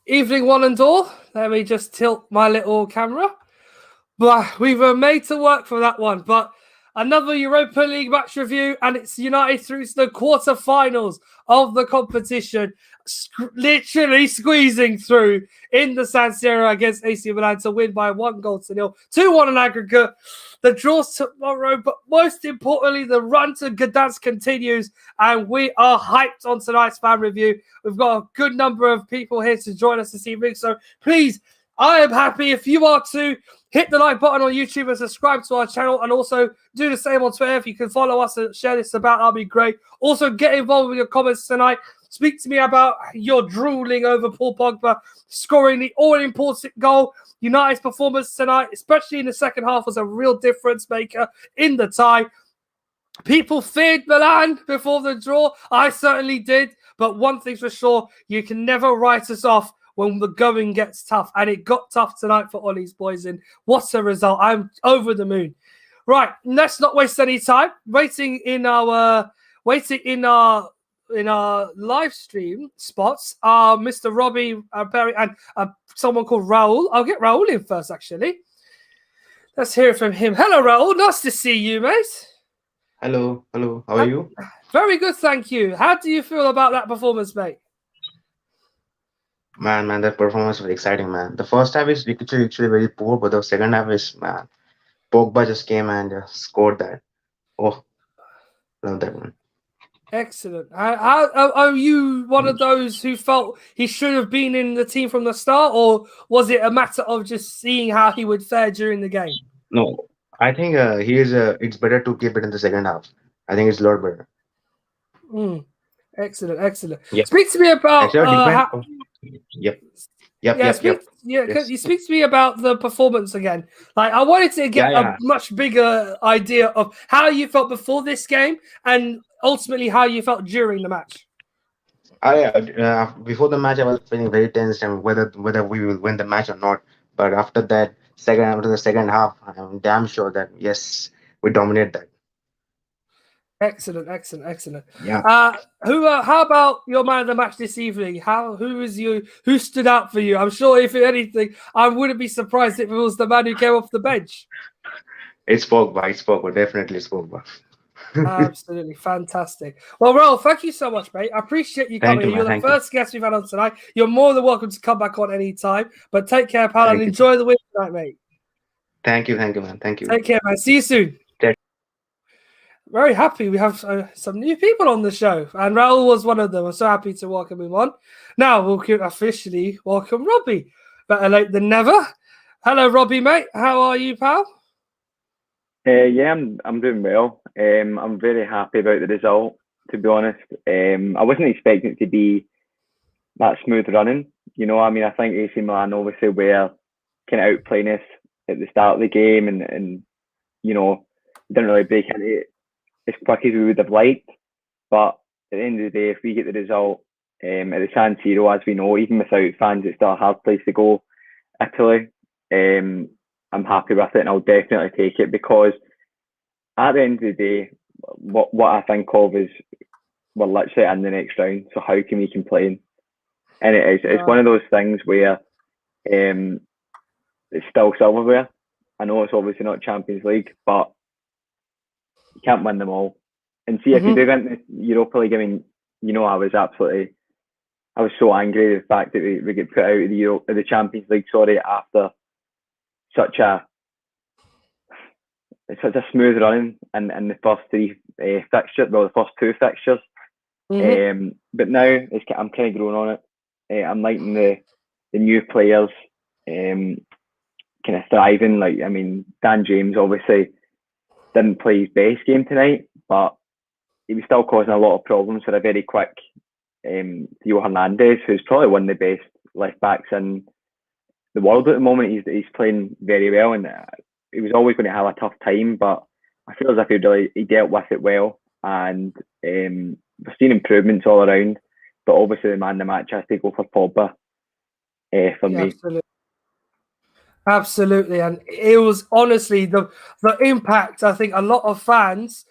Evening one and all. Let me just tilt my little camera. But we were made to work for that one. But another Europa League match review, and it's United through to the quarterfinals of the competition, literally squeezing through in the San Siro against AC Milan to win by 1-0, 2-1 on aggregate. The draws tomorrow, but most importantly, the run to Gdansk continues, and we are hyped on tonight's fan review. We've got a good number of people here to join us this evening, so please, I am happy if you are too. Hit the like button on YouTube and subscribe to our channel, and also do the same on Twitter. If you can follow us and share this about, that'll be great. Also, get involved with your comments tonight. Speak to me about your drooling over Paul Pogba scoring the all-important goal. United's performance tonight, especially in the second half, was a real difference maker in the tie. People feared Milan before the draw. I certainly did. But one thing's for sure, you can never write us off when the going gets tough. And it got tough tonight for Ollie's boys. And what a result. I'm over the moon. Right, let's not waste any time. Waiting in our live stream spots are Mr. Robbie Perry and someone called Raul. I'll get Raul in first, actually. Let's hear from him. Hello, Raul. Nice to see you, mate. Hello. How are you? Very good, thank you. How do you feel about that performance, mate? Man, that performance was exciting, man. The first half is actually very poor, but the second half is, man, Pogba just came and scored that. Oh, love that one. Excellent. Are you one of those who felt he should have been in the team from the start, or was it a matter of just seeing how he would fare during the game? No, I think it's better to keep it in the second half. I think it's a lot better. Excellent. Yeah. Speak to me about Yep. You speak to me about the performance again. Like, I wanted to get a much bigger idea of how you felt before this game and ultimately how you felt during the match. Before the match, I was feeling very tense and whether we will win the match or not. But after the second half, I'm damn sure that yes, we dominate that. Excellent. Yeah. How about your man of the match this evening? Who stood out for you? I'm sure, if anything, I wouldn't be surprised if it was the man who came off the bench. It's Pogba. Definitely it's Pogba. Absolutely fantastic. Well, Raul, thank you so much, mate. I appreciate you coming. You're the first guest we've had on tonight. You're more than welcome to come back on any time. But take care, pal, and enjoy the win tonight, mate. Thank you, man. Thank you. Take care, man. See you soon. Very happy we have some new people on the show, and Raul was one of them. I'm so happy to welcome him on. Now we'll officially welcome Robbie. Better late than never. Hello, Robbie, mate. How are you, pal? Yeah, I'm doing well. I'm very happy about the result, to be honest. I wasn't expecting it to be that smooth running. You know, I mean, I think AC Milan obviously were kind of outplaying us at the start of the game, and you know, didn't really break into it as quick as we would have liked. But at the end of the day, if we get the result at the San Siro, as we know, even without fans, it's still a hard place to go, Italy. I'm happy with it, and I'll definitely take it, because at the end of the day, what I think of is we're literally in the next round. So how can we complain? And it's one of those things where it's still silverware. I know it's obviously not Champions League, but you can't win them all. And see, if you do win the Europa League, I mean, you know, I was so angry at the fact that we get put out of the Champions League, after such a smooth run in the first three fixtures, well, the first two fixtures. But now I'm kind of growing on it. I'm liking the new players kind of thriving. Like, I mean, Dan James obviously didn't play his best game tonight, but he was still causing a lot of problems for a very quick Theo Hernandez, who's probably one of the best left backs in the world at the moment. He's playing very well, and he was always going to have a tough time, but I feel as if he dealt with it well, and we're seeing improvements all around. But obviously, the man of the match has to go for Pogba for me. Absolutely, and it was honestly the impact. I think a lot of fans,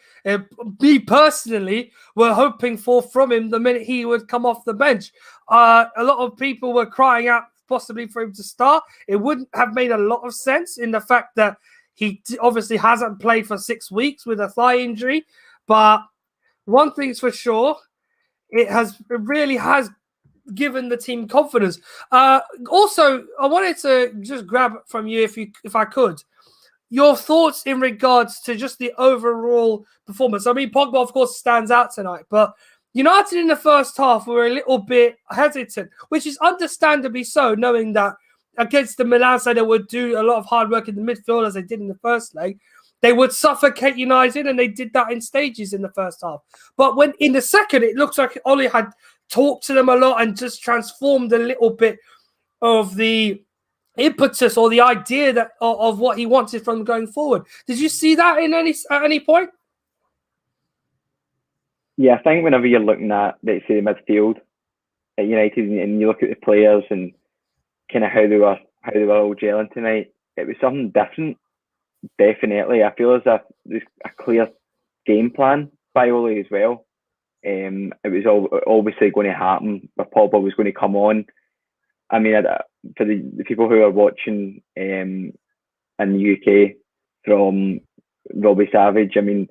me personally were hoping for from him the minute he would come off the bench. A lot of people were crying out possibly for him to start. It wouldn't have made a lot of sense in the fact that he obviously hasn't played for 6 weeks with a thigh injury. But one thing's for sure, it really has given the team confidence. Also, I wanted to just grab from you, if I could, your thoughts in regards to just the overall performance. I mean, Pogba, of course, stands out tonight, but United in the first half were a little bit hesitant, which is understandably so, knowing that against the Milan side, they would do a lot of hard work in the midfield as they did in the first leg. They would suffocate United, and they did that in stages in the first half. But when in the second, it looks like Oli had talked to them a lot and just transformed a little bit of the impetus or the idea that of what he wanted from going forward. Did you see that at any point? Yeah, I think whenever you're looking at, let's say, the midfield at United, and you look at the players and kind of how they were all gelling tonight, it was something different. Definitely, I feel as if there's a clear game plan by Ole as well. It was obviously going to happen, where Pogba was going to come on. I mean, for the people who are watching in the UK from Robbie Savage, I mean,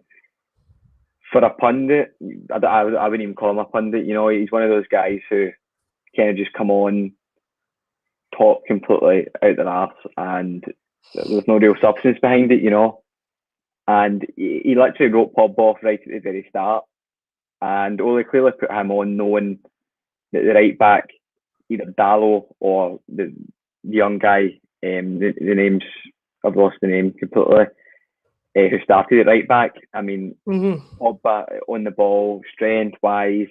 for a pundit, I wouldn't even call him a pundit. You know, he's one of those guys who kind of just come on, talk completely out their arse, and there's no real substance behind it, you know. And he literally wrote Pogba off right at the very start. And Ole clearly put him on knowing that the right back, either Dallo or the young guy, the names, I've lost the name completely, who started at right back. I mean, Pogba on the ball, strength-wise,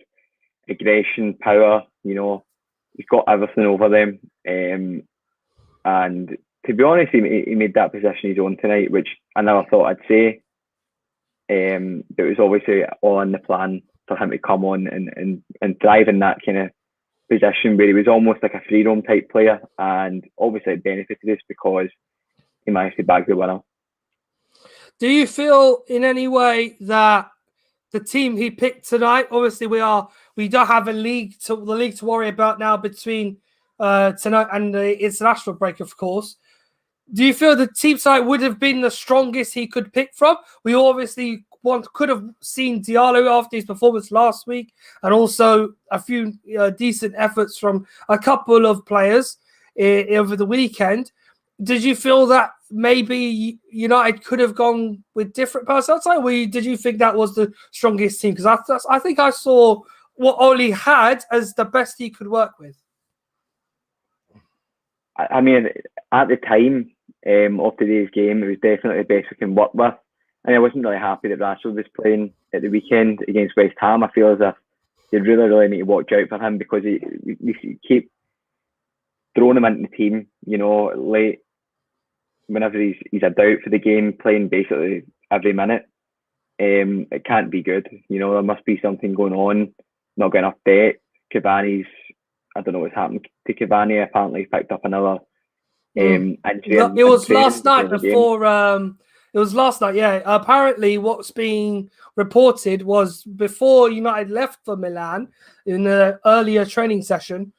aggression, power, you know, he's got everything over them. And to be honest, he made that position his own tonight, which I never thought I'd say. It was obviously all in the plan for him to come on and thrive in that kind of position where he was almost like a free roam type player, and obviously it benefited us because he managed to bag the winner. Do you feel in any way that the team he picked tonight, obviously we don't have the league to worry about now between tonight and the international break, of course. Do you feel the team side would have been the strongest he could pick from? We obviously could have seen Diallo after his performance last week, and also a few decent efforts from a couple of players over the weekend. Did you feel that maybe United could have gone with different personnel? Did you think that was the strongest team? Because I think I saw what Oli had as the best he could work with. I mean, at the time of today's game, it was definitely the best we can work with. And I wasn't really happy that Rashford was playing at the weekend against West Ham. I feel as if they really, really need to watch out for him, because he keep throwing him into the team, you know, late, whenever he's a doubt for the game, playing basically every minute. It can't be good. You know, there must be something going on. Not getting enough bet. Cavani's, I don't know what's happened to Cavani. Apparently, he picked up another injury. It was last night before. It was last night, yeah. Apparently, what's being reported was before United left for Milan in the earlier training session,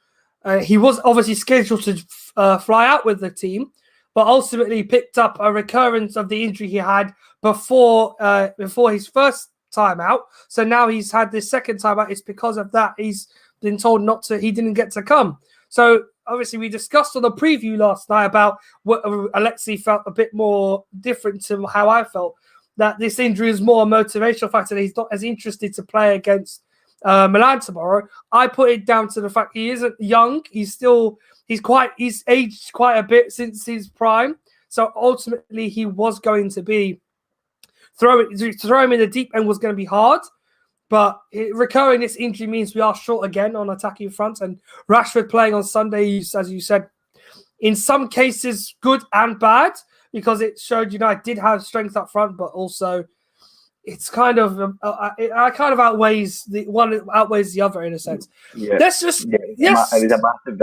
he was obviously scheduled to fly out with the team, but ultimately picked up a recurrence of the injury he had before his first time out. So now he's had this second time out. It's because of that he's been told not to. He didn't get to come. So obviously, we discussed on the preview last night about what Alexei felt a bit more different to how I felt, that this injury is more a motivational factor. He's not as interested to play against Milan tomorrow. I put it down to the fact he isn't young. He's aged quite a bit since his prime. So ultimately, he was going to be throw him in the deep end was going to be hard. But recurring this injury means we are short again on attacking front. And Rashford playing on Sunday, as you said, in some cases good and bad, because it showed United did have strength up front, but also it's kind of it kind of outweighs the other in a sense. Yeah. Let's just it was a massive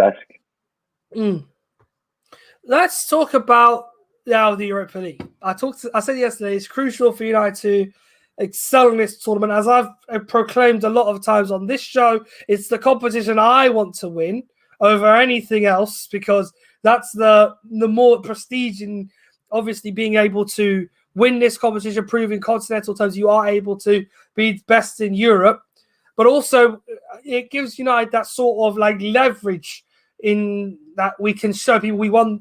risk. Let's talk about now the Europa League. I said yesterday it's crucial for United to excel in this tournament. As I've proclaimed a lot of times on this show, it's the competition I want to win over anything else, because that's the more prestige in obviously being able to win this competition, proving continental terms you are able to be best in Europe. But also it gives United that sort of like leverage in that we can show people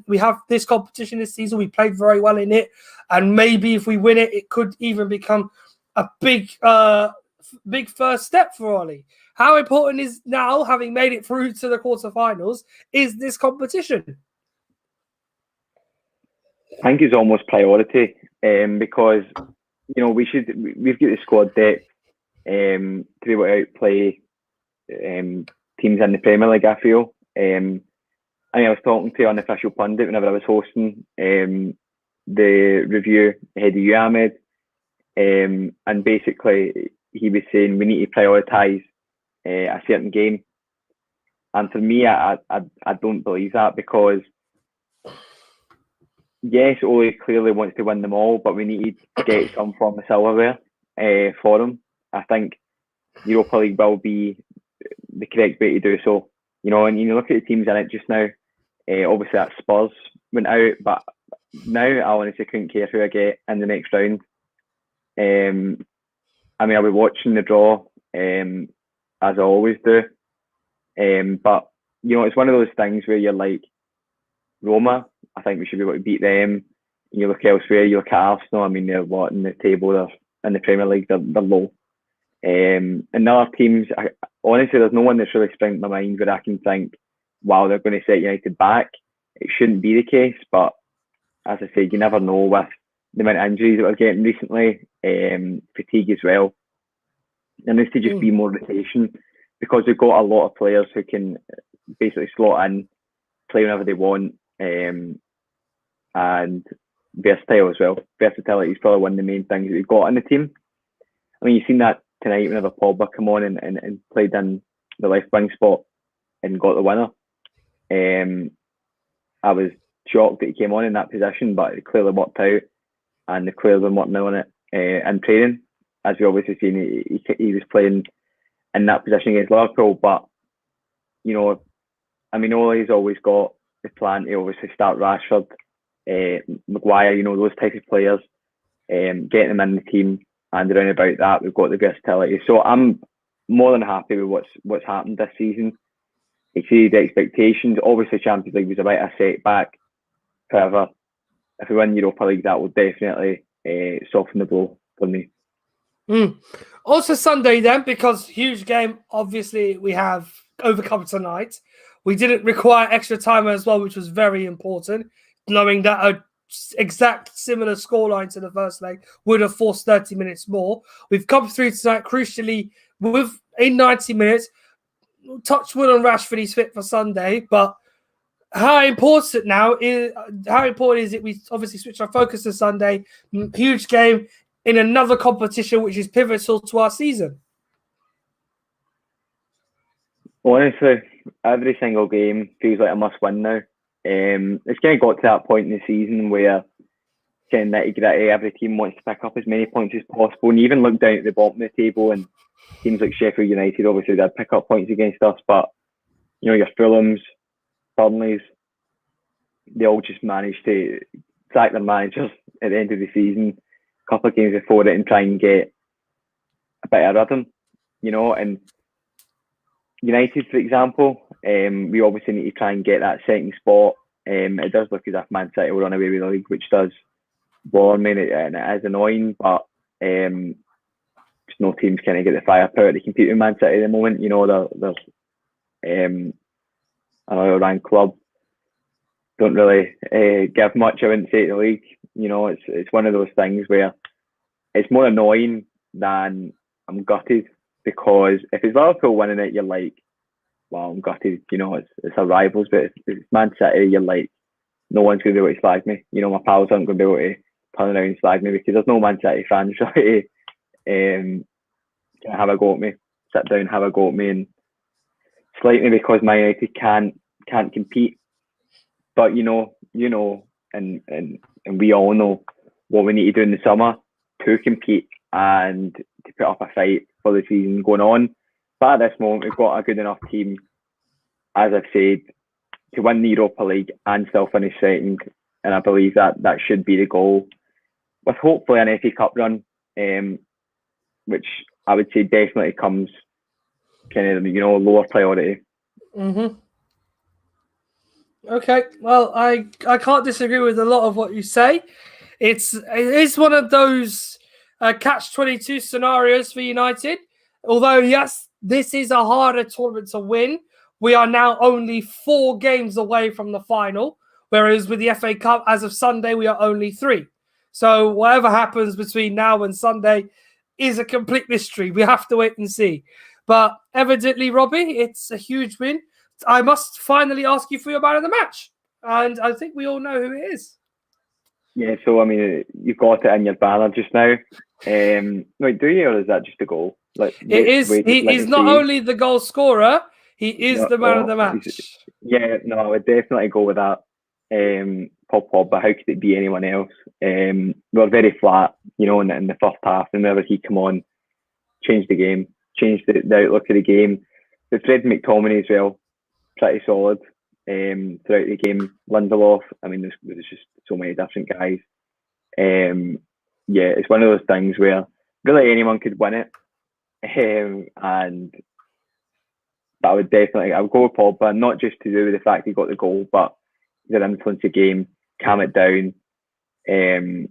we have this competition this season, we played very well in it, and maybe if we win it, it could even become a big first step for Ollie. How important is now, having made it through to the quarterfinals, is this competition? I think it's almost priority, because we've got the squad depth to be able to outplay teams in the Premier League. I feel. I was talking to an unofficial pundit whenever I was hosting the review ahead of you, Ahmed, and basically he was saying we need to prioritise a certain game, and for me, I don't believe that, because yes, Ole clearly wants to win them all, but we need to get some form of silverware for him. I think Europa League will be the correct way to do so. And you look at the teams in it just now. Obviously, that Spurs went out, but now I honestly couldn't care who I get in the next round. I'll be watching the draw as I always do. But it's one of those things where you're like, Roma, I think we should be able to beat them. You look elsewhere, you look at Arsenal. They're in the table? They're in the Premier League. They're low. And other teams, honestly, there's no one that's really springing to my mind where I can think, wow, they're going to set United back. It shouldn't be the case, but as I said, you never know with the amount of injuries that we're getting recently, fatigue as well. There needs to just be more rotation, because we've got a lot of players who can basically slot in, play whenever they want, and versatile as well. Versatility is probably one of the main things that we've got in the team. You've seen that tonight whenever Pogba come on and played in the left wing spot and got the winner. I was shocked that he came on in that position, but it clearly worked out, and they've clearly been working on it in training. As we obviously seen, he was playing in that position against Liverpool, but Ole's always got the plan to obviously start Rashford, Maguire, those types of players, getting them in the team, and around about that we've got the versatility. So I'm more than happy with what's happened this season. Exceeded expectations. Obviously, Champions League was a bit of a setback. However, if we win Europa League, that will definitely soften the blow for me. Also Sunday then, because huge game, obviously we have overcome tonight. We didn't require extra time as well, which was very important, knowing that a exact similar scoreline to the first leg would have forced 30 minutes more. We've come through tonight, crucially, in 90 minutes. Touch wood on Rashford, he's fit for Sunday, but how important is it we obviously switch our focus to Sunday? Huge game in another competition which is pivotal to our season. Honestly, every single game feels like a must-win now. It's kind of got to that point in the season where kind of nitty-gritty, every team wants to pick up as many points as possible, and you even look down at the bottom of the table and teams like Sheffield United, obviously, they'd pick up points against us, but your Fulhams, Burnleys, they all just manage to sack their managers at the end of the season, a couple of games before it, and try and get a bit of rhythm, and United, for example, we obviously need to try and get that second spot. It does look as if Man City will run away with the league, which does bore me, and it is annoying, but just no teams kind of get the firepower to compete with Man City at the moment. They're an oil-ranked club. Don't really give much, I wouldn't say, to the league. It's one of those things where it's more annoying than I'm gutted, because if it's Liverpool winning it, you're like, wow, I'm gutted. It's our rivals, but if it's Man City, you're like, no one's going to be able to slag me. My pals aren't going to be able to turn around and slag me, because there's no Man City fans trying to have a go at me, sit down, have a go at me, and slight me because Man United can't compete. But and we all know what we need to do in the summer to compete and to put up a fight for the season going on. But at this moment, we've got a good enough team, as I've said, to win the Europa League and still finish second. And I believe that should be the goal, with hopefully an FA Cup run, which I would say definitely comes kind of lower priority. Mm-hmm. Okay, well, I can't disagree with a lot of what you say. It is one of those catch-22 scenarios for United. Although, yes, this is a harder tournament to win. We are now only 4 games away from the final, whereas with the FA Cup, as of Sunday, we are only 3. So whatever happens between now and Sunday is a complete mystery. We have to wait and see. But evidently, Robbie, it's a huge win. I must finally ask you for your man of the match. And I think we all know who it is. Yeah, so I mean, you've got it in your banner just now. Wait, do you, or is that just a goal? He's not only the goal scorer, he is the man of the match. Yeah, no, I would definitely go with that. Paul Pogba, how could it be anyone else? We were very flat, in the first half, and whenever he come on, changed the game, changed the outlook of the game. But Fred McTominay as well, pretty solid throughout the game. Lindelof, I mean, there's just so many different guys. Yeah, it's one of those things where really anyone could win it. And I would go with Pogba, not just to do with the fact he got the goal, but he did influence the game, calm it down, and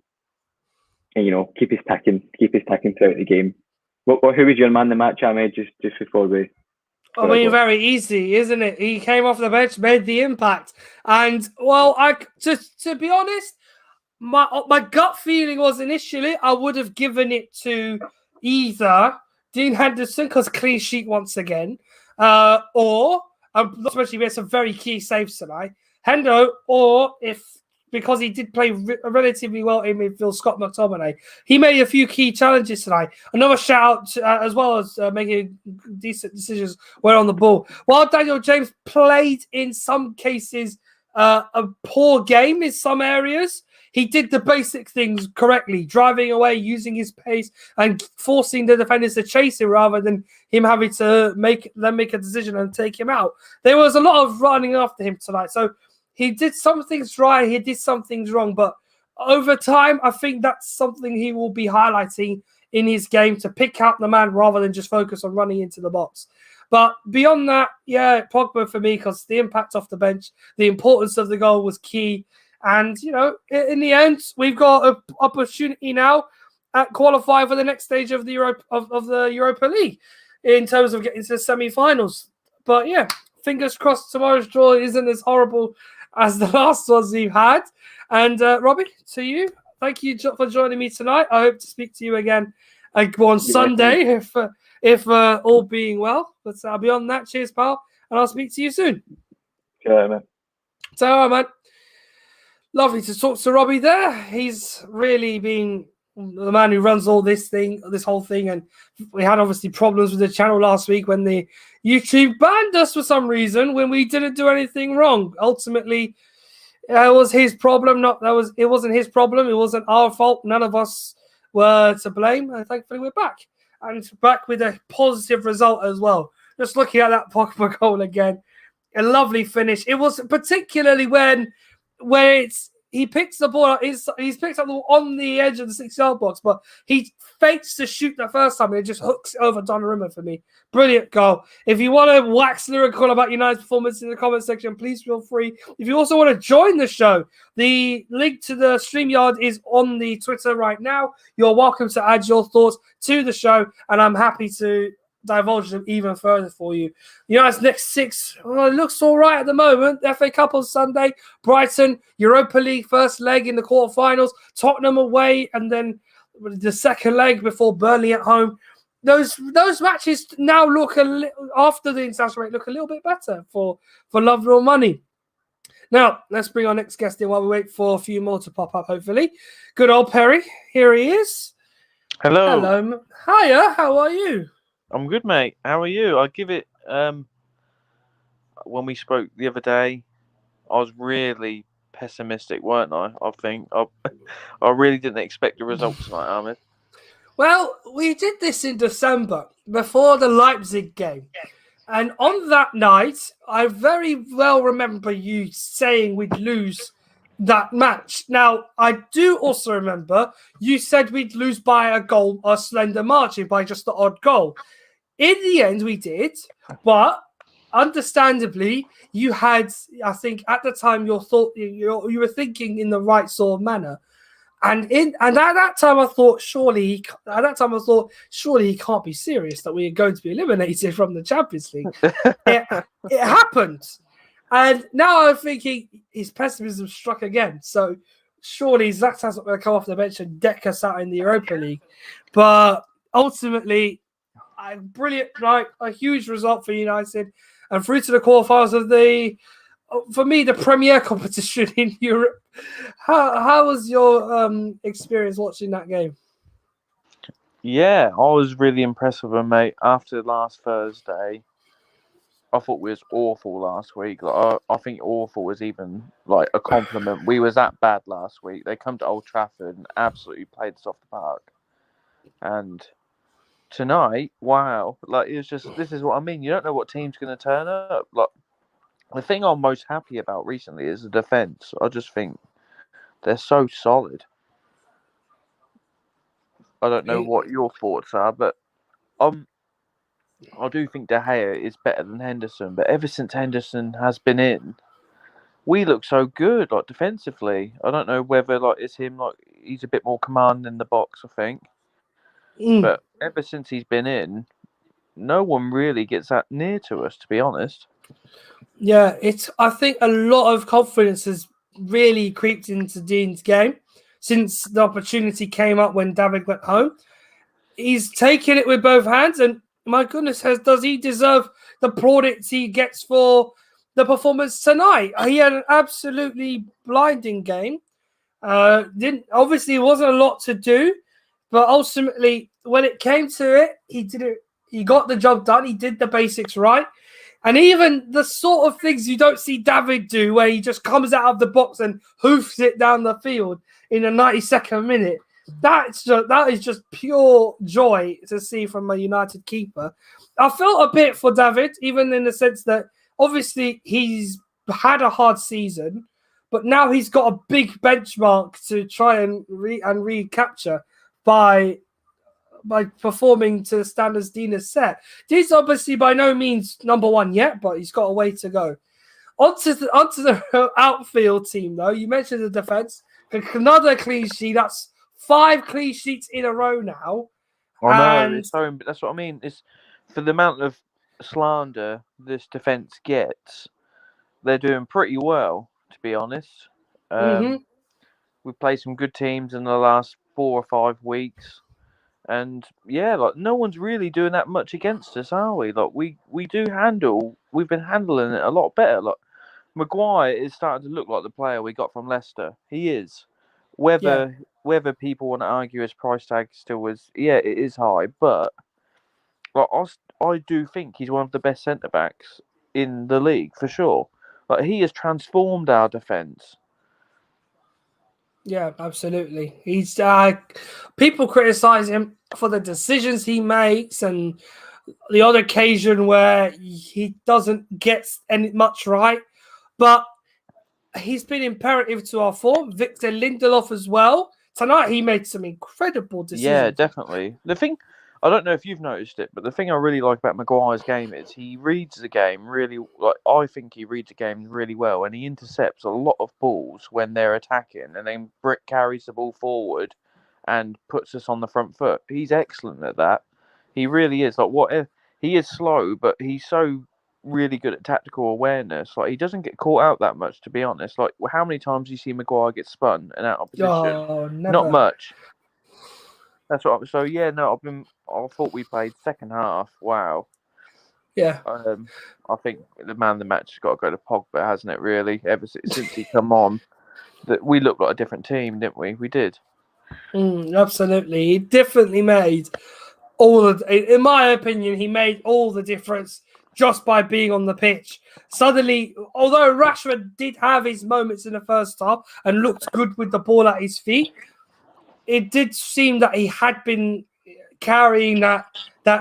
keep his ticking throughout the game. Who was your man of the match, Ahmed? Just before we. I mean, very easy, isn't it? He came off the bench, made the impact, and well, to be honest, my gut feeling was initially I would have given it to either Dean Henderson because clean sheet once again, or especially we had some very key saves tonight, Hendo, or because he did play relatively well in midfield, Scott McTominay. He made a few key challenges tonight. Another shout out, as well as making decent decisions where on the ball. While Daniel James played in some cases a poor game in some areas, he did the basic things correctly, driving away, using his pace, and forcing the defenders to chase him rather than him having to make a decision and take him out. There was a lot of running after him tonight. So he did some things right, he did some things wrong, but over time, I think that's something he will be highlighting in his game to pick out the man rather than just focus on running into the box. But beyond that, yeah, Pogba for me, because the impact off the bench, the importance of the goal was key. And, in the end, we've got an opportunity now at qualifying for the next stage of the Europa League in terms of getting to the semi-finals. But, yeah, fingers crossed tomorrow's draw isn't as horrible as the last ones we've had. And, Robbie, to you, thank you for joining me tonight. I hope to speak to you again on Sunday if all being well. But beyond that, cheers, pal, and I'll speak to you soon. Sure, man. So, man. Lovely to talk to Robbie there. He's really been the man who runs all this whole thing. And we had obviously problems with the channel last week when the YouTube banned us for some reason when we didn't do anything wrong. Ultimately, it was his problem. It wasn't his problem. It wasn't our fault. None of us were to blame. And thankfully, we're back. And back with a positive result as well. Just looking at that Pogba goal again. A lovely finish. It was particularly where he picks the ball up, he's picked up the ball on the edge of the 6-yard box, but he fakes to shoot the first time and it just hooks over Donnarumma for me. Brilliant goal. If you want to wax lyrical about United's performance in the comment section, please feel free. If you also want to join the show, the link to the StreamYard is on the Twitter right now. You're welcome to add your thoughts to the show, and I'm happy to divulge them even further for you. United's next 6, it looks all right at the moment. FA Cup on Sunday, Brighton, Europa League first leg in the quarterfinals, Tottenham away, and then the second leg before Burnley at home. Those matches now look after the international break look a little bit better for love nor money. Now, let's bring our next guest in while we wait for a few more to pop up, hopefully. Good old Perry. Here he is. Hello. Hello. Hiya. How are you? I'm good, mate. How are you? I give it. When we spoke the other day, I was really pessimistic, weren't I? I think I really didn't expect the result tonight, Ahmed. Well, we did this in December before the Leipzig game. And on that night, I very well remember you saying we'd lose that match. Now, I do also remember you said we'd lose by a goal, a slender margin, by just the odd goal. In the end, we did, but understandably, you had, I think, at the time, you were thinking in the right sort of manner. And at that time, I thought surely he can't be serious that we are going to be eliminated from the Champions League. it happened, and now I'm thinking his pessimism struck again. So surely Zlatan not going to come off the bench and deck us out in the Europa League. But ultimately, a brilliant night, a huge result for United, and through to the quarterfinals of for me, the premier competition in Europe. How was your experience watching that game? Yeah, I was really impressed with him, mate. After last Thursday, I thought we was awful last week. Like, I think awful was even like a compliment. We was that bad last week. They come to Old Trafford and absolutely played us off the park. And tonight, wow, like it was just, this is what I mean. You don't know what team's going to turn up. Like, the thing I'm most happy about recently is the defence. I just think they're so solid. I don't know what your thoughts are, but I do think De Gea is better than Henderson. But ever since Henderson has been in, we look so good, like defensively. I don't know whether like it's him, like he's a bit more commanding in the box, I think. But ever since he's been in, no one really gets that near to us, to be honest. Yeah, I think a lot of confidence has really creeped into Dean's game since the opportunity came up when David went home. He's taken it with both hands, and my goodness, does he deserve the plaudits he gets for the performance tonight? He had an absolutely blinding game. Obviously, it wasn't a lot to do, but ultimately, when it came to it, he did it. He got the job done. He did the basics right. And even the sort of things you don't see David do, where he just comes out of the box and hoofs it down the field in the 92nd minute, that is just pure joy to see from a United keeper. I felt a bit for David, even in the sense that obviously he's had a hard season, but now he's got a big benchmark to try and recapture by performing to the standards Dean has set. Dean's obviously by no means number one yet, but he's got a way to go. Onto the outfield team, though. You mentioned the defence. Another clean sheet. That's 5 clean sheets in a row now. I know. That's what I mean. It's for the amount of slander this defence gets, they're doing pretty well, to be honest. We've played some good teams in the last 4 or 5 weeks. And yeah, like no one's really doing that much against us, are we? Like we've been handling it a lot better. Like Maguire is starting to look like the player we got from Leicester. He is. Whether people want to argue his price tag still is, it is high, but like I do think he's one of the best centre backs in the league for sure. Like he has transformed our defence. Yeah, absolutely. He's people criticize him for the decisions he makes and the odd occasion where he doesn't get much right, but he's been imperative to our form. Victor Lindelof as well. Tonight he made some incredible decisions. Yeah, definitely. The thing, I don't know if you've noticed it, but the thing I really like about Maguire's game is he reads the game really, like I think he reads the game really well, and he intercepts a lot of balls when they're attacking, and then Brick carries the ball forward and puts us on the front foot. He's excellent at that. He really is. He is slow, but he's so really good at tactical awareness. Like he doesn't get caught out that much, to be honest. Like how many times do you see Maguire get spun and out of position? Oh, never. Not much. That's what. So yeah, no, I thought we played second half. Wow. Yeah. I think the man of the match has got to go to Pogba, hasn't it? Really, ever since he come on, that we looked like a different team, didn't we? We did. Absolutely, he definitely made in my opinion, he made all the difference just by being on the pitch. Suddenly, although Rashford did have his moments in the first half and looked good with the ball at his feet, it did seem that he had been carrying that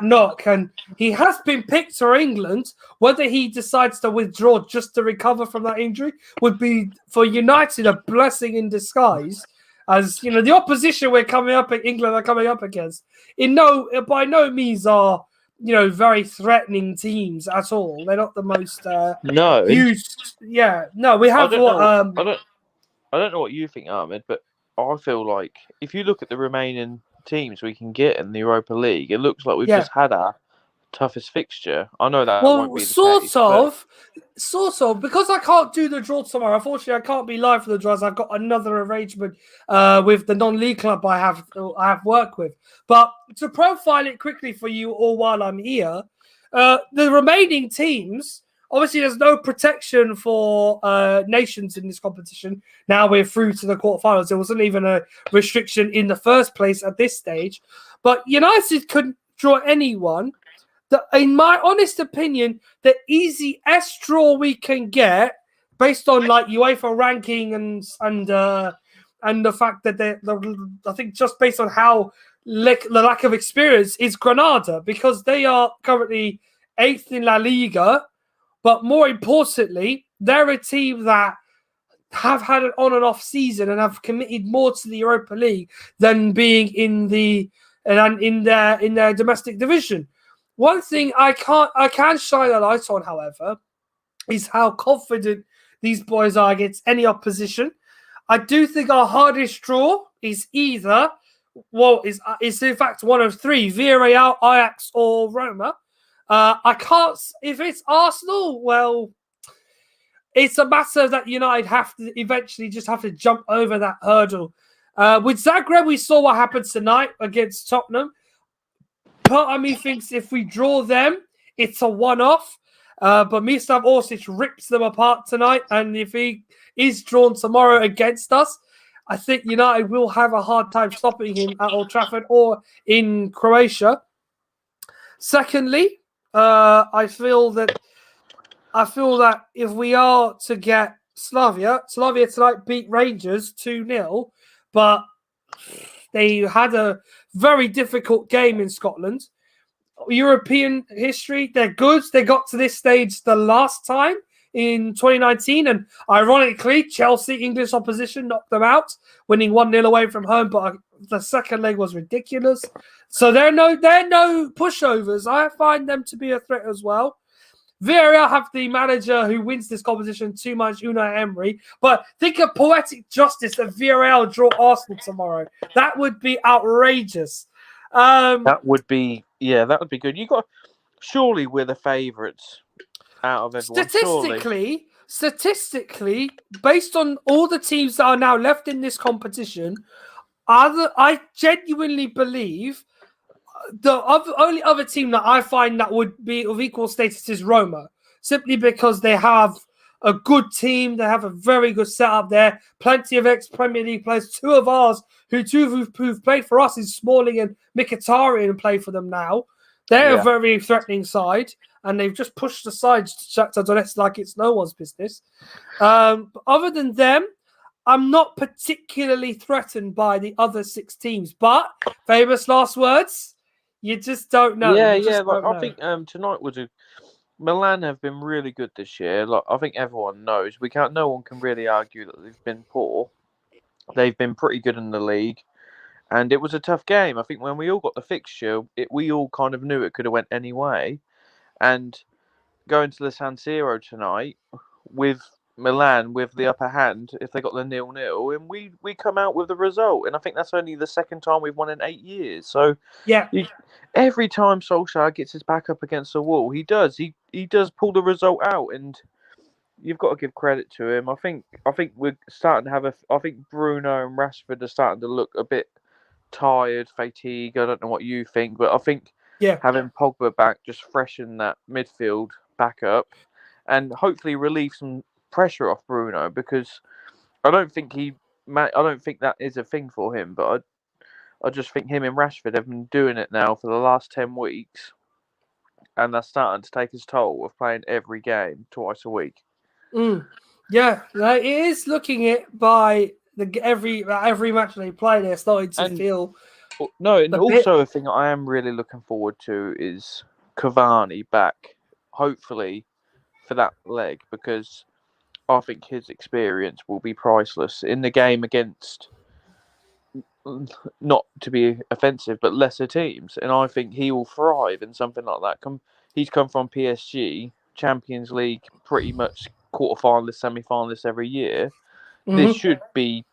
knock, and he has been picked for England. Whether he decides to withdraw just to recover from that injury would be for United a blessing in disguise. As you know, the opposition England are coming up against, by no means are very threatening teams at all. They're not the most No. used. Yeah, no, we have I don't know what you think, Ahmed, but I feel like if you look at the remaining teams we can get in the Europa League, it looks like we've just had our toughest fixture. I know that won't be the case, sort of, because I can't do the draw tomorrow. Unfortunately, I can't be live for the draws. I've got another arrangement with the non-league club I have work with. But to profile it quickly for you all while I'm here, the remaining teams. Obviously, there's no protection for nations in this competition. Now we're through to the quarterfinals. There wasn't even a restriction in the first place at this stage. But United couldn't draw anyone. In my honest opinion, the easiest draw we can get, based on like UEFA ranking and the fact that I think just based on how the lack of experience, is Granada, because they are currently 8th in La Liga. But more importantly, they're a team that have had an on and off season and have committed more to the Europa League than being in their domestic division. One thing I can shine a light on, however, is how confident these boys are against any opposition. I do think our hardest draw is either, is in fact one of three: Villarreal, Ajax, or Roma. I can't. If it's Arsenal, well, it's a matter that United have to eventually just have to jump over that hurdle. With Zagreb, we saw what happened tonight against Tottenham. Part of me thinks if we draw them, it's a one-off. But Mislav Orsic rips them apart tonight, and if he is drawn tomorrow against us, I think United will have a hard time stopping him at Old Trafford or in Croatia. Secondly, I feel that if we are to get Slavia tonight beat Rangers 2-0, but they had a very difficult game in Scotland. European history, they're good. They got to this stage the last time in 2019, and ironically, Chelsea, English opposition, knocked them out, winning 1-0 away from home, but the second leg was ridiculous. So they're no pushovers. I find them to be a threat as well. Villarreal have the manager who wins this competition too much, Unai Emery. But think of poetic justice that Villarreal draw Arsenal tomorrow. That would be outrageous. That would be good. Surely we're the favourites out of everyone. Statistically, based on all the teams that are now left in this competition, I genuinely believe the only other team that I find that would be of equal status is Roma, simply because they have a good team. They have a very good setup there. Plenty of ex-Premier League players. Two of ours who've played for us is Smalling and Mkhitaryan play for them now. They're a very threatening side, and they've just pushed aside Shakhtar Donetsk like it's no one's business. But other than them, I'm not particularly threatened by the other 6 teams. But famous last words, you just don't know. I think tonight was Milan have been really good this year. Like I think everyone knows, no one can really argue that they've been poor. They've been pretty good in the league, and it was a tough game. I think when we all got the fixture, we all kind of knew it could have went any way. And going to the San Siro tonight with Milan with the upper hand, if they got the 0-0, and we come out with the result. And I think that's only the second time we've won in 8 years. So every time Solskjaer gets his back up against the wall, he does pull the result out, and you've got to give credit to him. I think we're starting to have I think Bruno and Rashford are starting to look a bit tired, fatigued. I don't know what you think, but I think having Pogba back just freshen that midfield back up, and hopefully relieve some pressure off Bruno, because I don't think that is a thing for him. But I just think him and Rashford have been doing it now for the last 10 weeks, and that's starting to take its toll of playing every game twice a week. Yeah, it is looking it by every match they play. They're starting to feel No, and The also a thing I am really looking forward to is Cavani back, hopefully for that leg, because I think his experience will be priceless in the game against, not to be offensive, but lesser teams, and I think he will thrive in something like that. He's come from PSG, Champions League, pretty much quarterfinalists, semi-finalists every year. This should be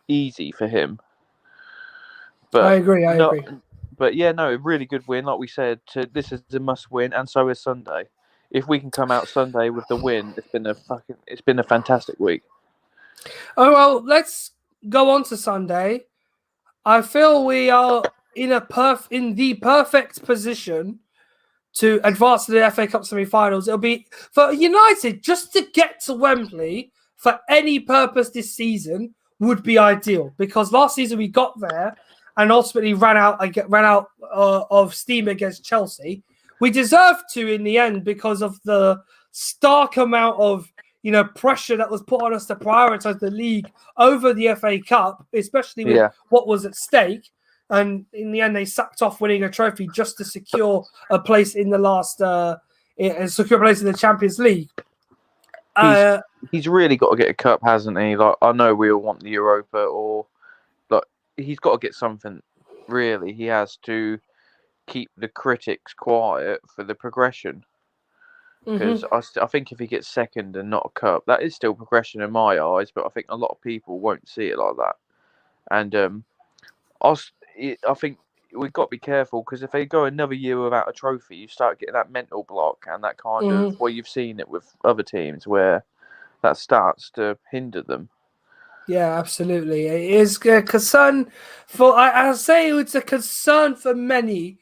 easy for him. But I agree. But yeah, no, really good win. Like we said, this is a must win, and so is Sunday. If we can come out Sunday with the win, it's been a fantastic week. Oh well, let's go on to Sunday. I feel we are in the perfect position to advance to the FA Cup semi-finals. It'll be for United just to get to Wembley for any purpose this season would be ideal, because last season we got there and ultimately ran out of steam against Chelsea. We deserved to in the end because of the stark amount of pressure that was put on us to prioritize the league over the FA Cup, especially with what was at stake. And in the end, they sacked off winning a trophy just to secure a place in the secure a place in the Champions League. He's really got to get a cup, hasn't he? Like, I know we all want the Europa, or like he's got to get something. Really, he has to keep the critics quiet for the progression. Because I think if he gets second and not a cup, that is still progression in my eyes. But I think a lot of people won't see it like that. And I think we've got to be careful, because if they go another year without a trophy, you start getting that mental block and that kind of, well, you've seen it with other teams where that starts to hinder them. Yeah, absolutely. It is a concern for, I'll say it's a concern for many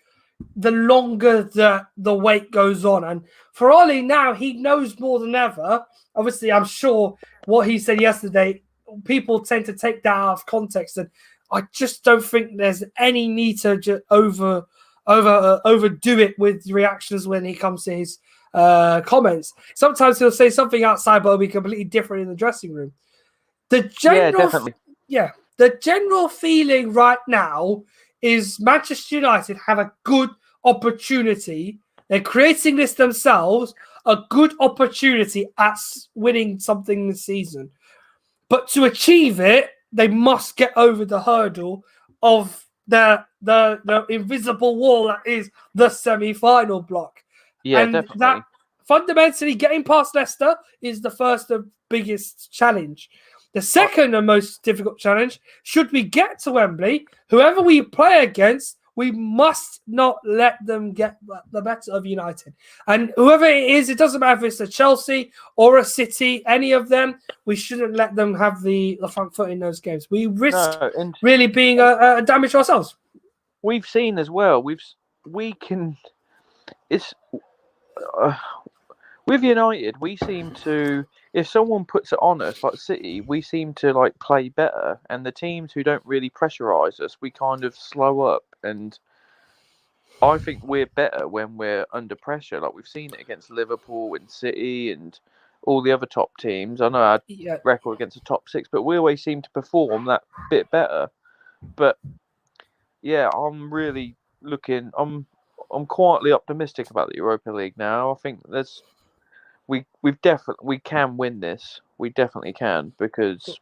the longer the wait goes on. And for Ollie now, he knows more than ever. Obviously, I'm sure what he said yesterday, people tend to take that out of context, and I just don't think there's any need to just overdo it with reactions when he comes to his comments. Sometimes he'll say something outside, but it'll be completely different in the dressing room. The general feeling right now is Manchester United have a good opportunity. They're creating this themselves, a good opportunity at winning something this season. But to achieve it, they must get over the hurdle of the invisible wall that is the semi-final block. Yeah, and definitely. That fundamentally getting past Leicester is the first and biggest challenge. The second and most difficult challenge, should we get to Wembley, whoever we play against, we must not let them get the better of United. And whoever it is, it doesn't matter if it's a Chelsea or a City, any of them, we shouldn't let them have the front foot in those games. We risk really being a damage to ourselves. We've seen as well, with United, we seem to, if someone puts it on us, like City, we seem to like play better, and the teams who don't really pressurise us, we kind of slow up. And I think we're better when we're under pressure. Like we've seen it against Liverpool and City and all the other top teams. I know our record against the top six, but we always seem to perform that bit better. But yeah, I'm really looking. I'm quietly optimistic about the Europa League now. I think we can win this. We definitely can, because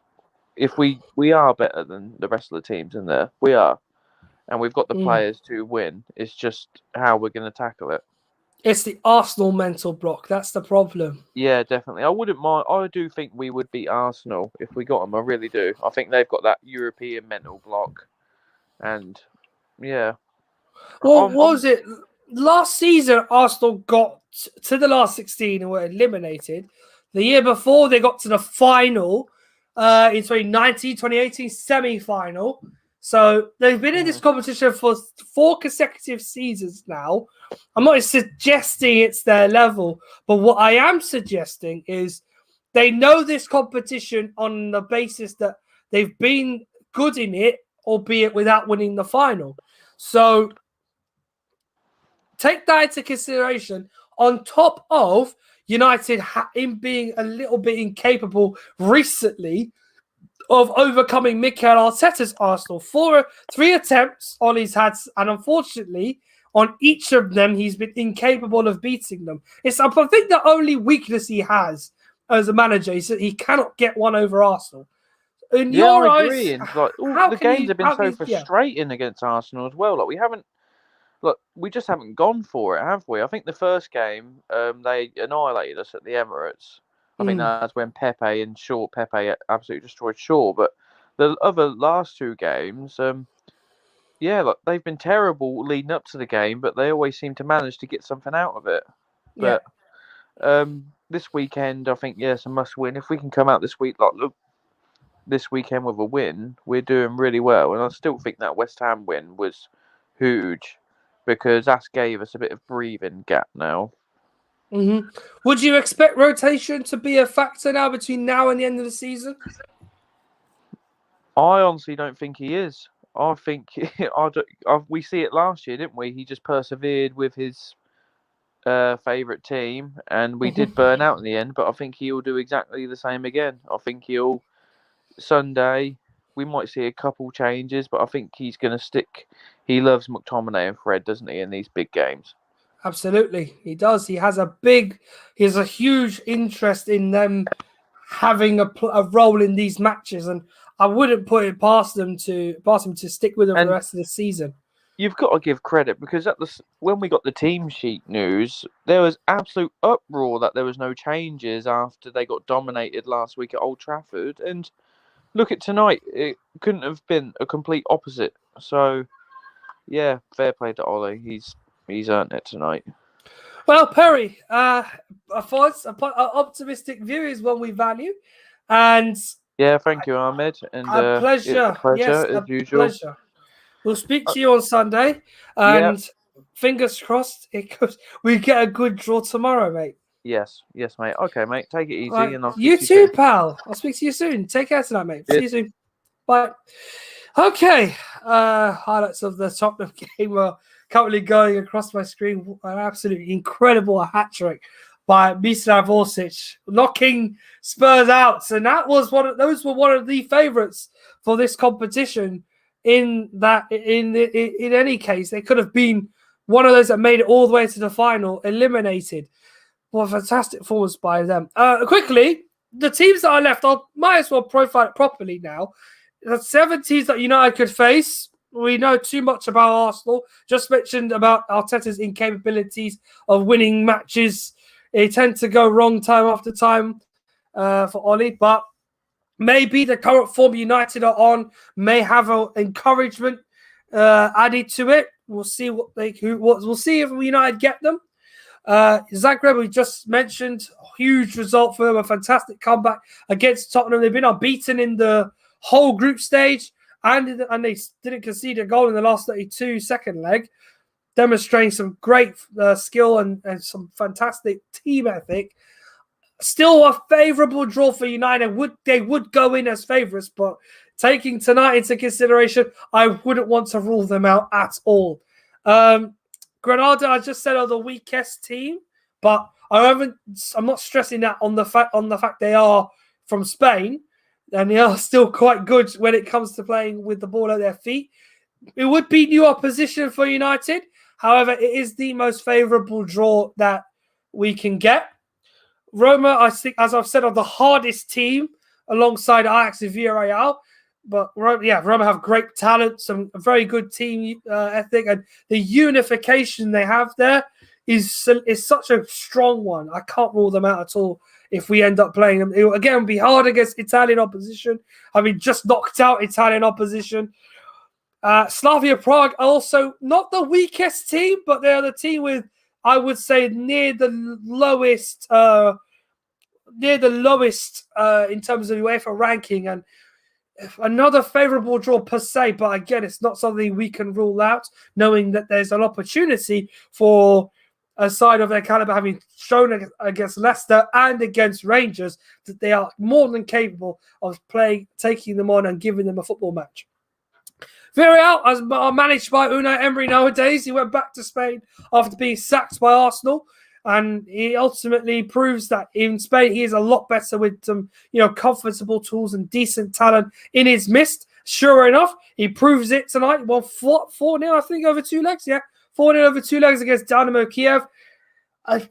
if we are better than the rest of the teams in there, we are, and we've got the players to win. It's just how we're going to tackle it. It's the Arsenal mental block. That's the problem. Yeah, definitely. I wouldn't mind. I do think we would beat Arsenal if we got them. I really do. I think they've got that European mental block, and yeah. Well, what was it? Last season, Arsenal got to the last 16 and were eliminated. The year before, they got to the final in 2019, 2018 semi-final. So they've been in this competition for 4 consecutive seasons now. I'm not suggesting it's their level, but what I am suggesting is they know this competition on the basis that they've been good in it, albeit without winning the final. So take that into consideration, on top of United in being a little bit incapable recently of overcoming Mikel Arteta's Arsenal. 3 attempts Ollie's had, and unfortunately, on each of them, he's been incapable of beating them. I think the only weakness he has as a manager is that he cannot get one over Arsenal. In your I eyes, agree. And like the games have been so frustrating against Arsenal as well. Like we just haven't gone for it, have we? I think the first game, they annihilated us at the Emirates. I think that's when Pepe absolutely destroyed Shaw. But the last 2 games, they've been terrible leading up to the game, but they always seem to manage to get something out of it. But this weekend, I think, it's a must win. If we can come out this weekend with a win, we're doing really well. And I still think that West Ham win was huge because that gave us a bit of breathing gap now. Mm-hmm. Would you expect rotation to be a factor now between now and the end of the season? I honestly don't think he is. I think we see it last year, didn't we? He just persevered with his favourite team, and we did burn out in the end. But I think he'll do exactly the same again. I think Sunday we might see a couple changes, but I think he's going to stick. He loves McTominay and Fred, doesn't he, in these big games? Absolutely, he does. He has a huge interest in them having a role in these matches, and I wouldn't put it past him to stick with them for the rest of the season. You've got to give credit because when we got the team sheet news, there was absolute uproar that there was no changes after they got dominated last week at Old Trafford. And look at tonight; it couldn't have been a complete opposite. So, yeah, fair play to Ollie. He's earned it tonight. Well, Perry, an optimistic view is one we value, and thank you, Ahmed. And a pleasure. As usual. Pleasure. We'll speak to you on Sunday, and fingers crossed we get a good draw tomorrow, mate. Yes, mate. Okay, mate. Take it easy, and I'll you too, pal. I'll speak to you soon. Take care tonight, mate. See you soon. Bye. Okay. Highlights of the Tottenham game are currently going across my screen. An absolutely incredible hat trick by Mislav Orsic, knocking Spurs out, and those were one of the favourites for this competition. In any case, they could have been one of those that made it all the way to the final, eliminated. What a fantastic performance by them. Quickly, the teams that are left, I might as well profile it properly now. The 7 teams that United could face. We know too much about Arsenal. Just mentioned about Arteta's incapabilities of winning matches. They tend to go wrong time after time for Ollie, but maybe the current form United are on may have an encouragement added to it. We'll see we'll see if United get them. Zagreb, we just mentioned, huge result for them, a fantastic comeback against Tottenham. They've been unbeaten in the whole group stage, and they didn't concede a goal in the last 32 second leg, demonstrating some great skill and some fantastic team ethic. Still a favourable draw for United. They would go in as favourites, but taking tonight into consideration, I wouldn't want to rule them out at all. Granada, I just said, are the weakest team, but I'm not stressing that on the fact they are from Spain, and they are still quite good when it comes to playing with the ball at their feet. It would be new opposition for United. However, it is the most favourable draw that we can get. Roma, I think, as I've said, are the hardest team alongside Ajax and Villarreal. But Roma have great talent, some very good team ethic, and the unification they have there is such a strong one. I can't rule them out at all if we end up playing them. It will again be hard against Italian opposition. I mean, just knocked out Italian opposition. Slavia Prague are also not the weakest team, but they are the team with, I would say, near the lowest in terms of UEFA ranking, and another favourable draw per se. But again, it's not something we can rule out, knowing that there's an opportunity for a side of their calibre, having shown against Leicester and against Rangers that they are more than capable of taking them on and giving them a football match. Villarreal are managed by Unai Emery nowadays. He went back to Spain after being sacked by Arsenal. And he ultimately proves that in Spain he is a lot better with some, comfortable tools and decent talent in his midst. Sure enough, he proves it tonight. Well, 4-0, I think, over 2 legs. Yeah, 4-0 over 2 legs against Dynamo Kiev.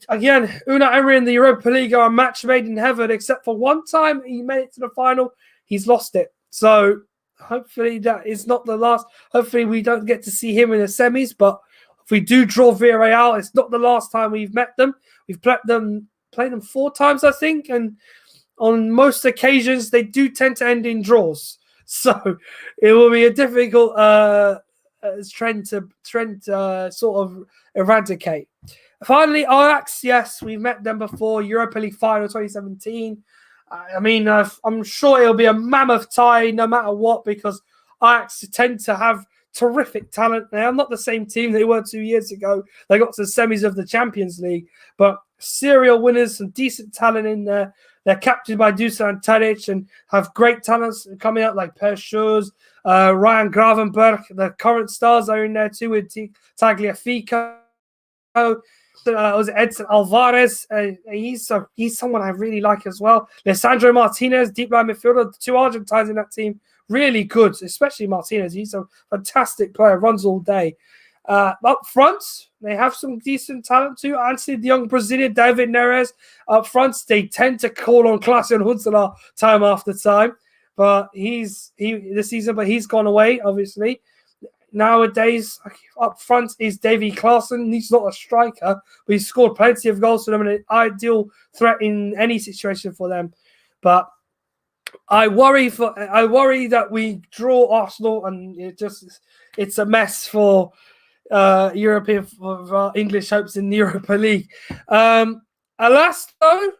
Again, Unai Emery in the Europa League are a match made in heaven, except for one time he made it to the final. He's lost it. So hopefully that is not the last. Hopefully we don't get to see him in the semis, but if we do draw Villarreal, it's not the last time we've met them. We've played them 4 times, I think, and on most occasions they do tend to end in draws. So it will be a difficult trend to sort of eradicate. Finally, Ajax, yes, we've met them before, Europa League final 2017. I mean, I'm sure it'll be a mammoth tie no matter what, because Ajax tend to have terrific talent. They are not the same team they were 2 years ago. They got to the semis of the Champions League, but serial winners, some decent talent in there. They're captained by Dusan Tadic and have great talents coming out like Per Schurz, Ryan Gravenberg. The current stars are in there too with Tagliafico. Was Edson Alvarez? He's someone I really like as well. Lisandro Martinez, deep line midfielder. The 2 Argentines in that team, really good, especially Martinez. He's a fantastic player, runs all day. Up front, they have some decent talent too. Anthony the young Brazilian, David Neres. Up front, they tend to call on Klaas-Jan Huntelaar time after time, but he's gone away, obviously. Nowadays, up front is Davy Klaassen. He's not a striker, but he's scored plenty of goals for them and an ideal threat in any situation for them. But I worry that we draw Arsenal and it's a mess for European for English hopes in the Europa League. Alas, though,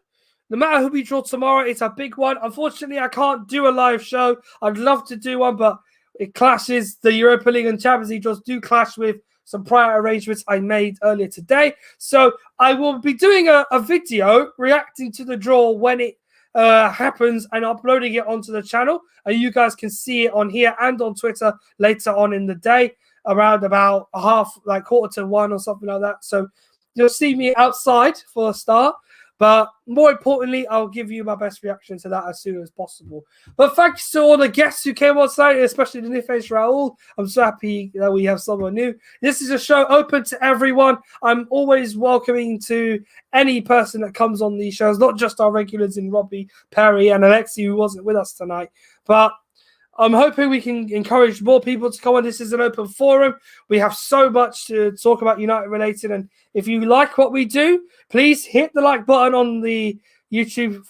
no matter who we draw tomorrow, it's a big one. Unfortunately, I can't do a live show. I'd love to do one, but it clashes. The Europa League and Champions League draws do clash with some prior arrangements I made earlier today. So I will be doing a video reacting to the draw when it happens and uploading it onto the channel. And you guys can see it on here and on Twitter later on in the day, around about 1:45 or something like that. So you'll see me outside for a start. But more importantly, I'll give you my best reaction to that as soon as possible. But thanks to all the guests who came on site, especially the Nifesh Raul. I'm so happy that we have someone new. This is a show open to everyone. I'm always welcoming to any person that comes on these shows, not just our regulars in Robbie, Perry, and Alexi, who wasn't with us tonight. But I'm hoping we can encourage more people to come on. This is an open forum. We have so much to talk about United related. And if you like what we do, please hit the like button on the YouTube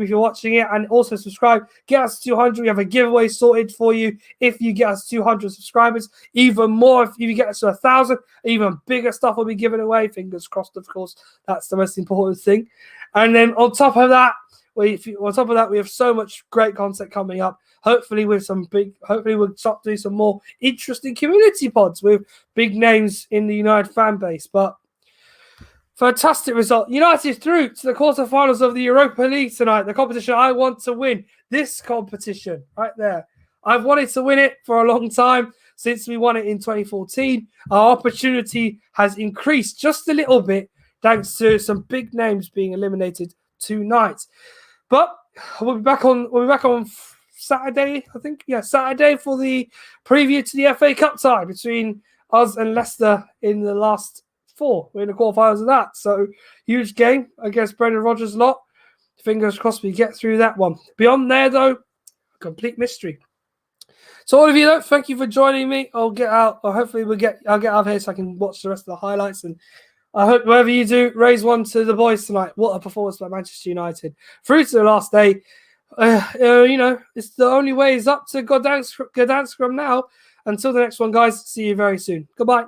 if you're watching it, and also subscribe. Get us to 200. We have a giveaway sorted for you if you get us 200 subscribers. Even more if you get us to 1,000. Even bigger stuff will be given away. Fingers crossed, of course. That's the most important thing. And then on top of that, we have so much great content coming up. Hopefully we'll start doing some more interesting community pods with big names in the United fan base. But fantastic result. United through to the quarterfinals of the Europa League tonight. The competition I want to win. This competition right there. I've wanted to win it for a long time since we won it in 2014. Our opportunity has increased just a little bit thanks to some big names being eliminated tonight. But we'll be back on Saturday, I think. Yeah, Saturday for the preview to the FA Cup tie between us and Leicester in the last 4. We're in the quarterfinals of that. So, huge game against Brendan Rodgers' lot. Fingers crossed we get through that one. Beyond there, though, complete mystery. So, all of you, though, thank you for joining me. I'll get out, or hopefully I'll get out of here so I can watch the rest of the highlights. And I hope whatever you do, raise one to the boys tonight. What a performance by Manchester United. Through to the last day. It's the only way is up to Gdansk from now. Until the next one, guys. See you very soon. Goodbye.